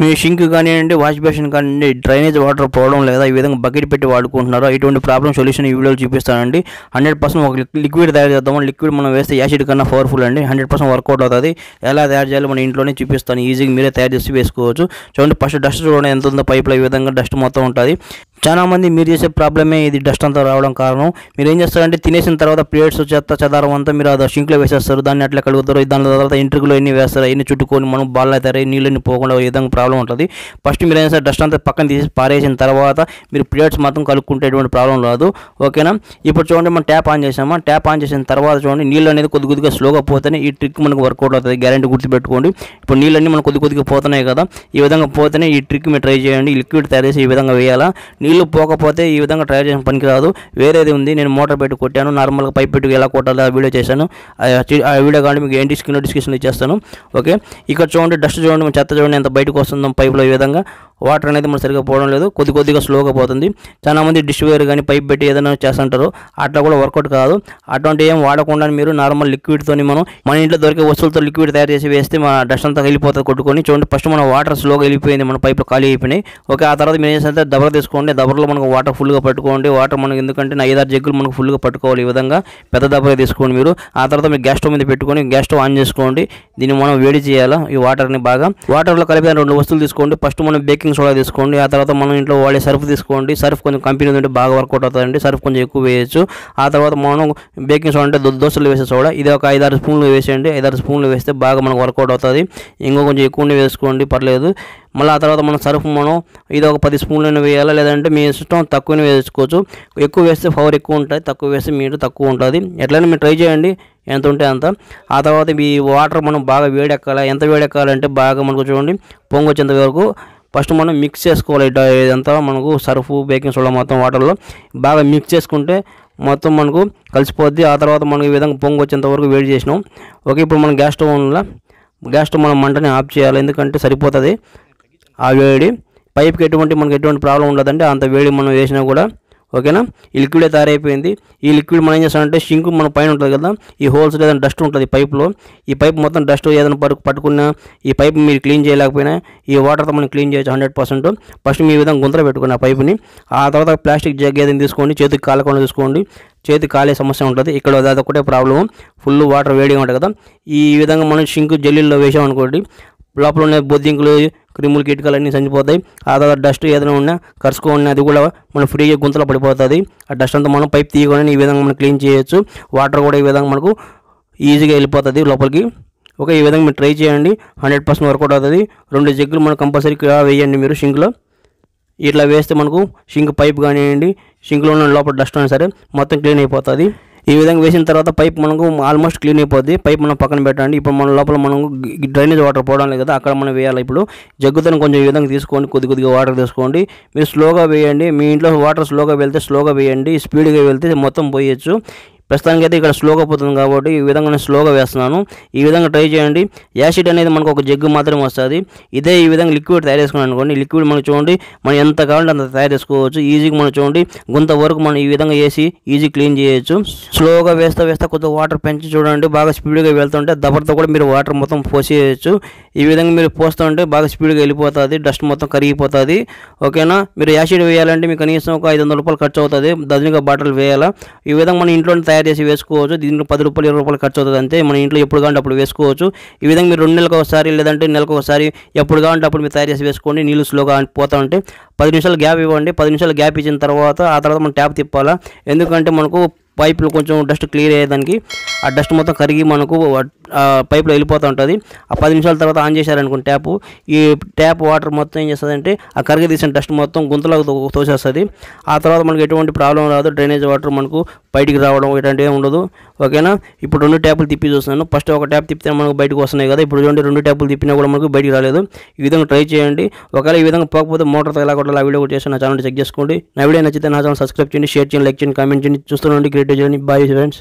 మీ shrink కానివ్వండి, wash basin కానివ్వండి, drainage water పోవడం లేదా ఈ విధంగా బకెట్ పెట్టి వాడుకుంటున్నారో ఇటువంటి ప్రాబ్లం సొల్యూషన్ ఈ వీడియోలో చూపిస్తానండి. 100% ఒక లిక్విడ్ తయారు చేద్దాము. లిక్విడ్ మనం వేస్తే యాసిడ్ కన్నా పవర్ఫుల్ అండి. 100% వర్కౌట్ అవుతుంది. ఎలా తయారు చేయాలో మన ఇంట్లోనే చూపిస్తాను. ఈజీగా మీరే తయారు చేసి వేసుకోవచ్చు. చూడండి, ఫస్ట్ డస్ట్ చూడండి ఎంత ఉందో పైప్లో. ఈ విధంగా డస్ట్ మొత్తం ఉంటుంది. చాలా మంది మీరు చేసే ప్రాబ్లమే ఇది, డస్ట్ అంతా రావడం కారణం. మీరు ఏం చేస్తారంటే తినేసిన తర్వాత ప్లేట్స్ చెత్త చెదారం అంతా మీరు అది షింక్లో వేసేస్తారు. దాన్ని అట్లా కడుగుతారు. దాని తర్వాత ఇంట్రికలో ఎన్ని వేస్తారు, ఎన్ని చుట్టుకొని మనం బాల్ అవుతారు, నీళ్ళని పోకుండా ఈ విధంగా ప్రాబ్లం ఉంటుంది. ఫస్ట్ మీరు ఏం చేస్తారు, డస్ట్ అంతా పక్కన తీసి పారేసిన తర్వాత మీరు ప్లేట్స్ మాత్రం కలుపుకుంటే ఎటువంటి ప్రాబ్లం రాదు. ఓకేనా? ఇప్పుడు చూడండి, మనం ట్యాప్ ఆన్ చేసామా. ట్యాప్ ఆన్ చేసిన తర్వాత చూడండి, నీళ్ళు అనేది కొద్దిగా స్లోగా పోతేనే ఈ ట్రిక్ మనకు వర్కౌట్ అవుతుంది. గ్యారెంటీ గుర్తుపెట్టుకోండి. ఇప్పుడు నీళ్ళన్నీ మనకు కొద్దిగా పోతున్నాయి కదా, ఈ విధంగా పోతేనే ఈ ట్రిక్ మీరు ట్రై చేయండి. లిక్విడ్ తయారు చేసి ఈ విధంగా వేయాలా. నీళ్ళు పోకపోతే ఈ విధంగా ట్రై చేసిన పనికి రాదు. వేరేది ఉంది, నేను మోటార్ పెట్టి కొట్టాను. నార్మల్గా పైప్ పెట్టి ఎలా కొట్టాలో ఆ వీడియో చేశాను. ఆ వీడియో కానీ మీకు ఏంటి డిస్క్రిప్షన్లో ఇచ్చేస్తాను. ఓకే, ఇక్కడ చూడండి, డస్ట్ చూడండి, చెత్త చూడండి ఎంత బయటకు వస్తుందో పైప్లో. ఈ విధంగా వాటర్ అనేది మనం సరిగ్గా పోవడం లేదు, కొద్దిగా స్లోగా పోతుంది. చాలా మంది డిష్ వేర్ కానీ పైప్ పెట్టి ఏదైనా చేస్తుంటారు, అట్లా కూడా వర్కౌట్ కాదు. అటువంటి ఏం వాడకుండా మీరు నార్మల్ లిక్విడ్తో మన ఇంట్లో దొరికే వస్తువులతో లిక్విడ్ తయారు చేసి వేస్తే మన డస్ట్ అంతా వెళ్ళిపోతుంది కొట్టుకొని. చూడండి, ఫస్ట్ మన వాటర్ స్లోగా వెళ్ళిపోయింది, మన పైప్లో ఖాళీ అయిపోయినాయి. ఓకే, ఆ తర్వాత మీరు ఏం చేస్తే దబర తీసుకోండి. దబరలో మనకు వాటర్ ఫుల్గా పట్టుకోండి. వాటర్ మనకు ఎందుకంటే 5-6 జగ్గులు మనకు ఫుల్గా పట్టుకోవాలి. ఈ విధంగా పెద్ద దబర తీసుకోండి మీరు. ఆ తర్వాత మీరు గ్యాస్ స్టవ్ మీద పెట్టుకొని గ్యాస్ స్టవ్ ఆన్ చేసుకోండి. దీన్ని మనం వేడి చేయాలా ఈ వాటర్ని బాగా. వాటర్లో కలిపిన 2 వస్తువులు తీసుకోండి. ఫస్ట్ మనం బేకింగ్ సోడా తీసుకోండి. ఆ తర్వాత మనం ఇంట్లో వాడే సర్ఫ్ తీసుకోండి. సర్ఫ్ కొంచెం కంపెనీ ఉంటే బాగా వర్కౌట్ అవుతుందండి. సర్ఫ్ కొంచెం ఎక్కువ వేయచ్చు. ఆ తర్వాత మనం బేకింగ్ సోడా అంటే దోశలు వేసే సోడా, ఇది ఒక 5-6 స్పూన్లు వేసేయండి. 5-6 స్పూన్లు వేస్తే బాగా మనకు వర్కౌట్ అవుతుంది. ఇంకో కొంచెం ఎక్కువనే వేసుకోండి, పర్లేదు. మళ్ళీ ఆ తర్వాత మన సర్ఫ్ మనం ఇది ఒక 10 స్పూన్లు వేయాలా, లేదంటే మీ ఇష్టం తక్కువనే వేసుకోవచ్చు. ఎక్కువ వేస్తే పవర్ ఎక్కువ ఉంటుంది, తక్కువ వేస్తే మీరు తక్కువ ఉంటుంది. ఎట్లయినా మీరు ట్రై చేయండి ఎంత ఉంటే అంత. ఆ తర్వాత ఈ వాటర్ మనం బాగా వేడెక్కాలి. ఎంత వేడెక్కాలంటే బాగా మనకు చూడండి పొంగు వచ్చేంత వరకు ఫస్ట్ మనం మిక్స్ చేసుకోవాలి. ఇదంతా మనకు సర్ఫ్ బేకింగ్ సోడా మొత్తం వాటర్లో బాగా మిక్స్ చేసుకుంటే మొత్తం మనకు కలిసిపోద్ది. ఆ తర్వాత మనం ఈ విధంగా పొంగు వచ్చేంత వరకు వేడి చేసినాం. ఓకే, ఇప్పుడు మనం గ్యాస్ స్టవ్ మనం మంటని ఆఫ్ చేయాలి, ఎందుకంటే సరిపోతుంది ఆ వేడి. పైప్కి మనకు ఎటువంటి ప్రాబ్లం ఉండదండి అంత వేడి మనం వేసినా కూడా. ఓకేనా? ఈ లిక్విడ్ తయారైపోయింది. ఈ లిక్విడ్ మనం ఏం చేస్తామంటే షింక్ మన పైన ఉంటుంది కదా, ఈ హోల్స్ ఏదైనా డస్ట్ ఉంటుంది పైప్లో, ఈ పైప్ మొత్తం డస్ట్ ఏదైనా పట్టుకున్నా ఈ పైప్ మీరు క్లీన్ చేయలేకపోయినా ఈ వాటర్తో మనం క్లీన్ చేయొచ్చు 100%. ఫస్ట్ మీ విధంగా గుంతలో పెట్టుకుని ఆ పైప్ని. ఆ తర్వాత ప్లాస్టిక్ జగ్ ఏదైనా తీసుకోండి, చేతికి కాలకుండా తీసుకోండి. చేతికి కాలే సమస్య ఉంటుంది ఇక్కడ, అదొకటే ప్రాబ్లము. ఫుల్ వాటర్ వేడిగా ఉంటుంది కదా. ఈ విధంగా మనం షింక్ జల్లీల్లో వేసామనుకోండి, లోపల ఉన్న బొద్దింకులు, క్రిములు, కీటకాలు అన్నీ చనిపోతాయి. ఆ తర్వాత డస్ట్ ఏదైనా ఉన్నా కరుచుకొని అది కూడా మనం ఫ్రీగా గుంతలో పడిపోతుంది. ఆ డస్ట్ అంతా మనం పైప్ తీయగానే ఈ విధంగా మనం క్లీన్ చేయొచ్చు. వాటర్ కూడా ఈ విధంగా మనకు ఈజీగా వెళ్ళిపోతుంది లోపలికి. ఓకే, ఈ విధంగా మీరు ట్రై చేయండి, 100% వర్కౌట్ అవుతుంది. 2 జగ్గులు మనం కంపల్సరీగా వేయండి మీరు షింక్లో. ఇట్లా వేస్తే మనకు షింక్ పైప్ కానివ్వండి, షింక్లో ఉన్న లోపల డస్ట్ అయినా సరే మొత్తం క్లీన్ అయిపోతుంది. ఈ విధంగా వేసిన తర్వాత పైప్ మనకు ఆల్మోస్ట్ క్లీన్ అయిపోద్ది. పైప్ మనం పక్కన పెట్టండి. ఇప్పుడు మన లోపల మనం డ్రైనేజ్ వాటర్ పోవడం లేదు కదా, అక్కడ మనం వేయాలి. ఇప్పుడు జగ్గుతో కొంచెం ఈ విధంగా తీసుకోండి, కొద్దిగా వాటర్ తీసుకోండి. మీరు స్లోగా వేయండి. మీ ఇంట్లో వాటర్ స్లోగా వెళ్తే స్లోగా వేయండి, స్పీడ్గా వెళ్తే మొత్తం పోయొచ్చు. ప్రస్తుతానికి అయితే ఇక్కడ స్లోగా పోతుంది కాబట్టి ఈ విధంగా నేను స్లోగా వేస్తున్నాను. ఈ విధంగా ట్రై చేయండి. యాసిడ్ అనేది మనకు ఒక జగ్గు మాత్రమే వస్తుంది. ఇదే ఈ విధంగా లిక్విడ్ తయారు చేసుకున్నాను అనుకోండి, లిక్విడ్ మనకు చూడండి మనం ఎంత కావాలంటే అంత తయారు చేసుకోవచ్చు. ఈజీగా మనం చూడండి గుంత వరకు మనం ఈ విధంగా వేసి ఈజీ క్లీన్ చేయొచ్చు. స్లోగా వేస్తా కొద్దిగా వాటర్ పెంచి చూడండి, బాగా స్పీడ్గా వెళ్తుంటే దబర్తో కూడా మీరు వాటర్ మొత్తం పోసేయచ్చు. ఈ విధంగా మీరు పోస్తుంటే బాగా స్పీడ్గా వెళ్ళిపోతుంది, డస్ట్ మొత్తం కరిగిపోతుంది. ఓకేనా? మీరు యాసిడ్ వేయాలంటే మీకు కనీసం ఒక 500 రూపాయలు ఖర్చు అవుతుంది. డజన్గా బాటిల్ వేయాలా. ఈ విధంగా మన ఇంట్లో తయారు చేసి వేసుకోవచ్చు. దీంట్లో 10 రూపాయలు 20 రూపాయలు ఖర్చు అవుతుంది అంతే. మన ఇంట్లో ఎప్పుడు కావాలంటే అప్పుడు వేసుకోవచ్చు. ఈ విధంగా మీరు 2 నెలలకు ఒకసారి లేదంటే నెలకు ఒకసారి ఎప్పుడు కావాలంటే అప్పుడు మీరు తయారు చేసి వేసుకోండి. నీళ్ళు స్లోగా పోతా ఉంటే 10 నిమిషాలు గ్యాప్ ఇవ్వండి. 10 నిమిషాలు గ్యాప్ ఇచ్చిన తర్వాత ఆ తర్వాత మనం ట్యాప్ తిప్పాలా, ఎందుకంటే మనకు పైప్లో కొంచెం డస్ట్ క్లియర్ అయ్యేదానికి. ఆ డస్ట్ మొత్తం కరిగి మనకు పైప్లో వెళ్ళిపోతూ ఉంటుంది. ఆ 10 నిమిషాల తర్వాత ఆన్ చేశారనుకోండి ట్యాప్, ఈ ట్యాప్ వాటర్ మొత్తం ఏం చేస్తుందంటే ఆ కరిగి తీసిన డస్ట్ మొత్తం గుంతలోకి తోసేస్తుంది. ఆ తర్వాత మనకు ఎటువంటి ప్రాబ్లం రాదు. డ్రైనేజ్ వాటర్ మనకు బయటికి రావడం ఇటువంటివి ఉండదు. ఓకేనా? ఇప్పుడు 2 ట్యాపులు తిప్పి చూస్తున్నాను. ఫస్ట్ ఒక ట్యాప్ తిప్పితే మనకు బయటకు వస్తున్నాయి కదా, ఇప్పుడు చూడండి 2 ట్యాపులు తిప్పినా కూడా మనకు బయటికి రాలేదు. ఈ విధంగా ట్రై చేయండి. ఒకవేళ ఈ విధంగా పోకపోతే మోటార్తో ఎలా కొట్టాలి ఆ వీడియో కూడా చేసి నా ఛానల్ చెక్ చేసుకోండి. నా వీడియో నచ్చితే నా ఛానల్ సబ్స్క్రైబ్ చేయండి, షేర్ చేయండి, లైక్ చేయండి, కామెంట్ చేయండి. చూస్తున్నాండి క్రియేటివ్ జర్నీ. Bye friends.